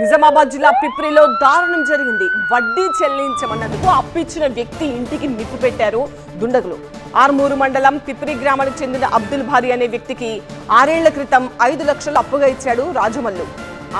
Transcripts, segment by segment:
నిజామాబాద్ జిల్లా పిప్రిలో దారుణం జరిగింది. వడ్డీ చెల్లించమన్నందుకు అప్పిచ్చిన వ్యక్తి ఇంటికి నిప్పు పెట్టారు దుండగులు. ఆర్మూరు మండలం పిప్రి గ్రామానికి చెందిన అబ్దుల్ భారీ అనే వ్యక్తికి 6 ఏళ్ల క్రితం 5 లక్షలు అప్పుగా ఇచ్చాడు రాజమల్లు.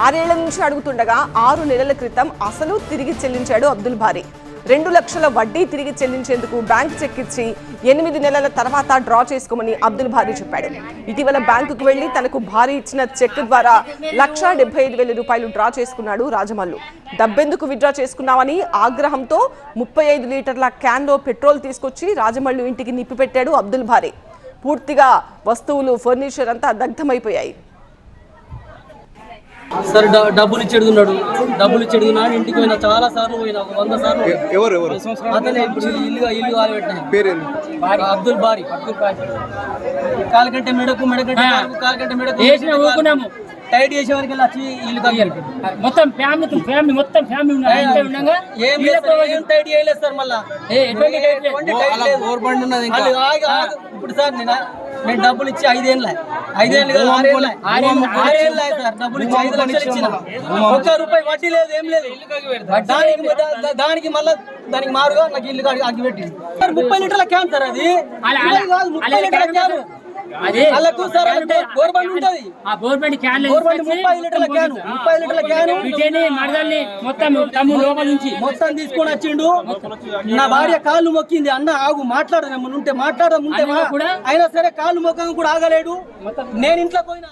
6 ఏళ్ల నుంచి అడుగుతుండగా 6 నెలల క్రితం అసలు తిరిగి చెల్లించాడు అబ్దుల్ భారీ. 2 లక్షల వడ్డీ తిరిగి చెల్లించేందుకు బ్యాంక్ చెక్ ఇచ్చి 8 నెలల తర్వాత డ్రా చేసుకోమని అబ్దుల్ భారీ చెప్పాడు. ఇటీవల బ్యాంకుకు వెళ్లి తనకు భారీ ఇచ్చిన చెక్ ద్వారా 1,75,000 రూపాయలు డ్రా చేసుకున్నాడు రాజమల్లు. డబ్బెందుకు విత్డ్రా చేసుకున్నామని ఆగ్రహంతో 35 లీటర్ల క్యాన్లో పెట్రోల్ తీసుకొచ్చి రాజమల్లు ఇంటికి నిప్పి పెట్టాడు అబ్దుల్ భారీ. పూర్తిగా వస్తువులు, ఫర్నిచర్ అంతా దగ్ధమైపోయాయి. సార్ డబ్బులు ఇచ్చేడున్నాడు ఇంటికి పోయినా చాలా సార్లు పోయినా 100 సార్లు. అతనే ఇప్పుడు ఇల్లు పెట్టిన అబ్దుల్ భారీ. కాలకంటే మెడకు టైట్ చేసే వరకు వచ్చి ఇల్లు కట్టాలి. మొత్తం ఫ్యామిలీ మొత్తం ఏం టైట్ చేయలేదు సార్. మళ్ళీ ఇప్పుడు సార్ నేను డబ్బులు ఇచ్చి 5 ఏళ్ళు 6 ఏళ్ళు సార్. డబ్బులు ఇచ్చి 5 లక్షలు ఇచ్చిన, ₹1 వడ్డీ లేదు, ఏం లేదు. దానికి మళ్ళీ దానికి మారుగా నాకు ఇల్లు అగ్గి పెట్టి 30 లీటర్ల క్యాన్ సార్. అది 30 లీటర్ల క్యాన్. గవర్నమెంట్ ఉంటది, 30 లీటర్ల క్యాన్ మొత్తం తీసుకొని వచ్చిండు. నా భార్య కాళ్ళు మొక్కింది, అన్న ఆగు మాట్లాడదాం ఉంటే మాట్లాడదాం ఉంటే అయినా సరే కాళ్ళు మొక్కగా కూడా ఆగలేడు. నేను ఇంట్లో పోయినా